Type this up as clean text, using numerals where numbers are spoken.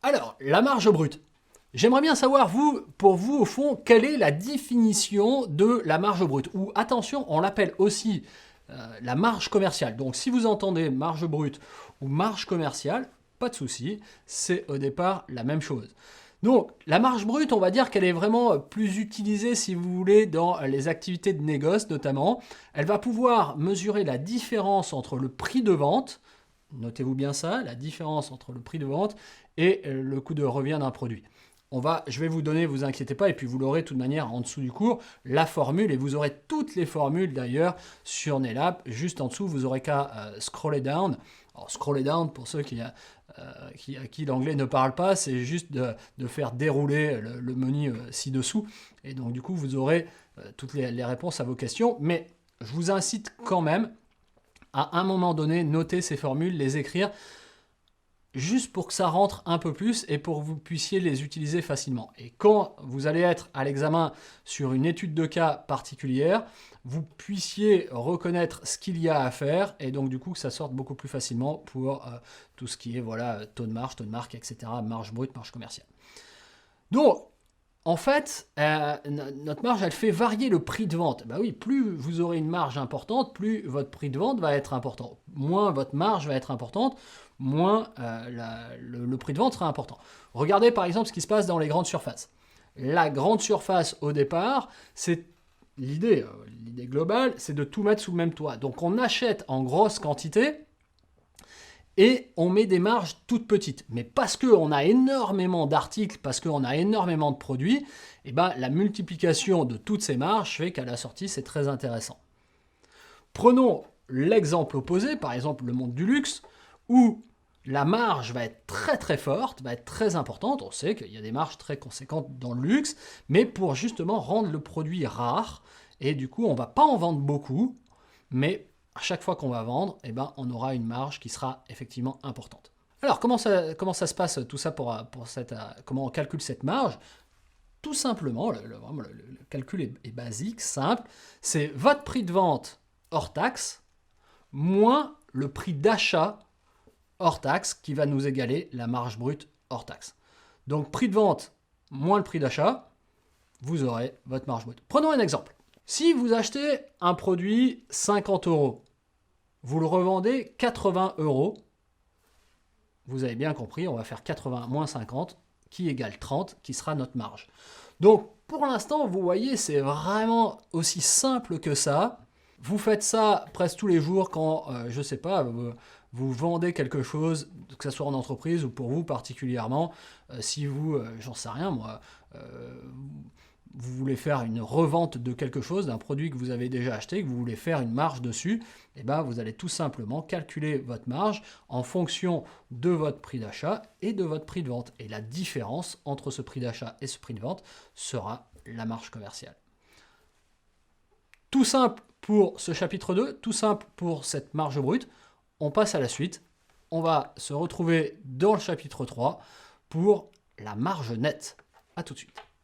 Alors, la marge brute. J'aimerais bien savoir, pour vous, au fond, quelle est la définition de la marge brute. Ou, attention, on l'appelle aussi la marge commerciale. Donc, si vous entendez marge brute ou marge commerciale, pas de souci, c'est au départ la même chose. Donc, la marge brute, on va dire qu'elle est vraiment plus utilisée, si vous voulez, dans les activités de négoce, notamment. Elle va pouvoir mesurer la différence entre le prix de vente, notez-vous bien ça, la différence entre le prix de vente et le coût de revient d'un produit. Je vais vous donner, vous inquiétez pas, et puis vous l'aurez de toute manière en dessous du cours, la formule, et vous aurez toutes les formules d'ailleurs sur NetApp. Juste en dessous, vous aurez qu'à scroller down. Alors, scroller down, pour ceux à qui l'anglais ne parle pas, c'est juste de faire dérouler le menu ci-dessous. Et donc, du coup, vous aurez toutes les réponses à vos questions. Mais je vous incite quand même à un moment donné, noter ces formules, les écrire, juste pour que ça rentre un peu plus et pour que vous puissiez les utiliser facilement. Et quand vous allez être à l'examen sur une étude de cas particulière, vous puissiez reconnaître ce qu'il y a à faire et donc du coup que ça sorte beaucoup plus facilement pour tout ce qui est voilà, taux de marque, etc., marge brute, marge commerciale. Donc, en fait, notre marge, elle fait varier le prix de vente. Ben oui, plus vous aurez une marge importante, plus votre prix de vente va être important. Moins votre marge va être importante, moins le prix de vente sera important. Regardez par exemple ce qui se passe dans les grandes surfaces. La grande surface, au départ, c'est l'idée globale, c'est de tout mettre sous le même toit. Donc on achète en grosse quantité, et on met des marges toutes petites. Mais parce qu'on a énormément d'articles, parce qu'on a énormément de produits, et ben, la multiplication de toutes ces marges fait qu'à la sortie, c'est très intéressant. Prenons l'exemple opposé, par exemple le monde du luxe, où la marge va être très très forte, va être très importante. On sait qu'il y a des marges très conséquentes dans le luxe, mais pour justement rendre le produit rare, et du coup, on ne va pas en vendre beaucoup, mais à chaque fois qu'on va vendre, eh ben, on aura une marge qui sera effectivement importante. Alors, comment ça se passe tout ça comment on calcule cette marge? Tout simplement, le calcul est basique, simple. C'est votre prix de vente hors taxe moins le prix d'achat hors taxe qui va nous égaler la marge brute hors taxe. Donc, prix de vente moins le prix d'achat, vous aurez votre marge brute. Prenons un exemple. Si vous achetez un produit 50 €, vous le revendez 80 €, vous avez bien compris, on va faire 80 moins 50, qui égale 30, qui sera notre marge. Donc, pour l'instant, vous voyez, c'est vraiment aussi simple que ça. Vous faites ça presque tous les jours quand, je ne sais pas, vous vendez quelque chose, que ce soit en entreprise ou pour vous particulièrement. Si vous, j'en sais rien moi, vous voulez faire une revente de quelque chose, d'un produit que vous avez déjà acheté, que vous voulez faire une marge dessus, et ben vous allez tout simplement calculer votre marge en fonction de votre prix d'achat et de votre prix de vente. Et la différence entre ce prix d'achat et ce prix de vente sera la marge commerciale. Tout simple pour ce chapitre 2, tout simple pour cette marge brute. On passe à la suite. On va se retrouver dans le chapitre 3 pour la marge nette. À tout de suite.